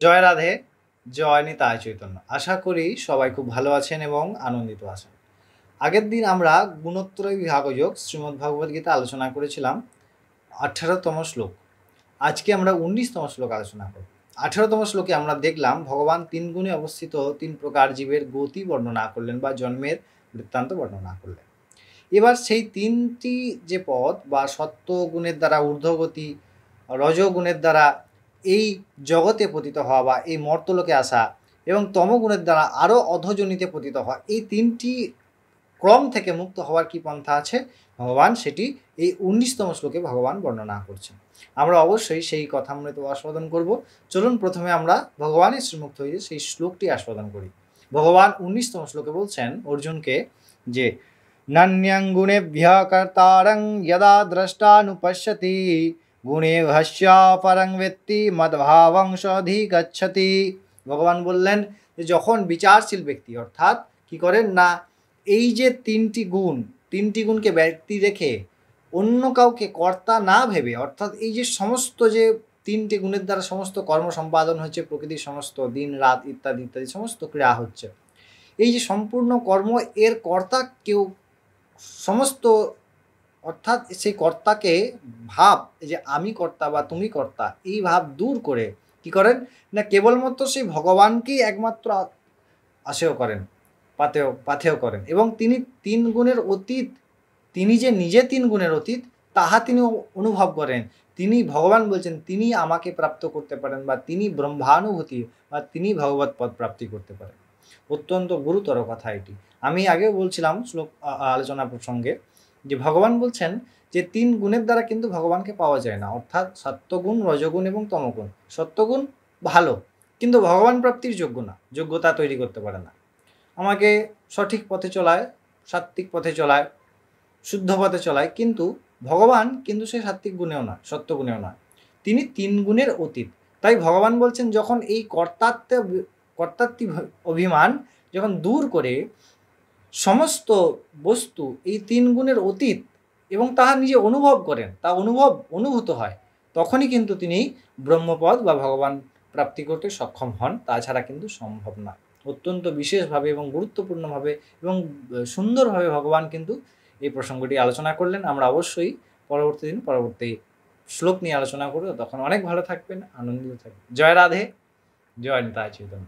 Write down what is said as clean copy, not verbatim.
জয় রাধে, জয় নিতাই চৈতন্য। আশা করি সবাই খুব ভালো আছেন এবং আনন্দিত আছেন। আগের দিন আমরা গুণত্রয় বিভাগযোগ শ্রীমদ্ ভগবদ্গীতা আলোচনা করেছিলাম ১৮তম শ্লোক। আজকে আমরা ১৯তম শ্লোক আলোচনা করব। ১৮তম শ্লোকে আমরা দেখলাম ভগবান ৩ গুণে অবস্থিত ৩ প্রকার জীবের গতি বর্ণনা করলেন বা জন্মের বৃত্তান্ত বর্ণনা করলেন। এবার সেই ৩টি যে পদ বা সত্ত্ব গুণের দ্বারা ঊর্ধ্বগতি, রজগুণের দ্বারা এই জগতে পতিত হওয়া বা এই মর্তলোকে আসা এবং তমগুণের দ্বারা আরও অধোজনিতে পতিত হওয়া, এই ৩টি ক্রম থেকে মুক্ত হওয়ার কি পন্থা আছে ভগবান সেটি এই ১৯তম শ্লোকে ভগবান বর্ণনা করছেন। আমরা অবশ্যই সেই কথামৃত আস্বাদন করব। চলুন প্রথমে আমরা ভগবানের শ্রীমুখ হয়ে সেই শ্লোকটি আস্বাদন করি। ভগবান ১৯তম শ্লোকে বলছেন অর্জুনকে যে নান্যং গুণেভ্যঃ কর্তারং যদা দ্রষ্টানুপশ্যতি গুণেভ্যশ্চ পরং বেত্তি মদ্ভাবং সধিগচ্ছতি। ভগবান বললেন যে যখন বিচারশীল ব্যক্তি অর্থাৎ কি করেন না, এই যে তিনটি গুণকে ব্যক্তি রেখে অন্য কাউকে কর্তা না ভেবে, অর্থাৎ এই যে সমস্ত যে ৩টি গুণের দ্বারা সমস্ত কর্ম সম্পাদন হচ্ছে, প্রকৃতির সমস্ত দিন রাত ইত্যাদি ইত্যাদি সমস্ত ক্রিয়া হচ্ছে, এই যে সম্পূর্ণ কর্ম এর কর্তা কেউ সমস্ত, অর্থাৎ সেই কর্তাকে ভাব যে আমি কর্তা বা তুমি কর্তা, এই ভাব দূর করে কি করেন না কেবলমাত্র সেই ভগবানকেই একমাত্র আশেও করেন, পাথেয় করেন এবং তিনি ৩ গুণের অতীত, তিনি যে নিজে ৩ গুণের অতীত তাহা তিনি অনুভব করেন। তিনি ভগবান বলছেন তিনি আমাকে প্রাপ্ত করতে পারেন বা তিনি ব্রহ্মানুভূতি বা তিনি ভগবৎ পদ প্রাপ্তি করতে পারেন। অত্যন্ত গুরুতর কথা এটি। আমি আগেও বলছিলাম শ্লোক আলোচনা প্রসঙ্গে যে ভগবান বলছেন যে ৩ গুণের দ্বারা কিন্তু ভগবানকে পাওয়া যায় না, অর্থাৎ সত্ত্বগুণ, রজগুণ এবং তমগুণ। সত্ত্বগুণ ভালো কিন্তু ভগবান প্রাপ্তির যোগ্য না, যোগ্যতা তৈরি করতে পারে না। আমাকে সঠিক পথে চলায়, সাত্ত্বিক পথে চলায়, শুদ্ধ পথে চলায়, কিন্তু ভগবান কিন্তু সে সাত্ত্বিক গুণেও নয়, সত্ত্বগুণেও নয়, তিনি ৩ গুণের অতীত। তাই ভগবান বলছেন যখন এই কর্তাত্বিক অভিমান যখন দূর করে সমস্ত বস্তু এই ৩ গুণের অতীত এবং তাহা নিজে অনুভব করেন, তা অনুভূত হয়, তখনই কিন্তু তিনি ব্রহ্মপদ বা ভগবান প্রাপ্তি করতে সক্ষম হন, তাছাড়া কিন্তু সম্ভব না। অত্যন্ত বিশেষভাবে এবং গুরুত্বপূর্ণভাবে এবং সুন্দরভাবে ভগবান কিন্তু এই প্রসঙ্গটি আলোচনা করলেন। আমরা অবশ্যই পরবর্তী শ্লোক নিয়ে আলোচনা করব। তখন অনেক ভালো থাকবেন, আনন্দিত থাকবেন। জয় রাধে, জয় নিতাই চৈতন্য।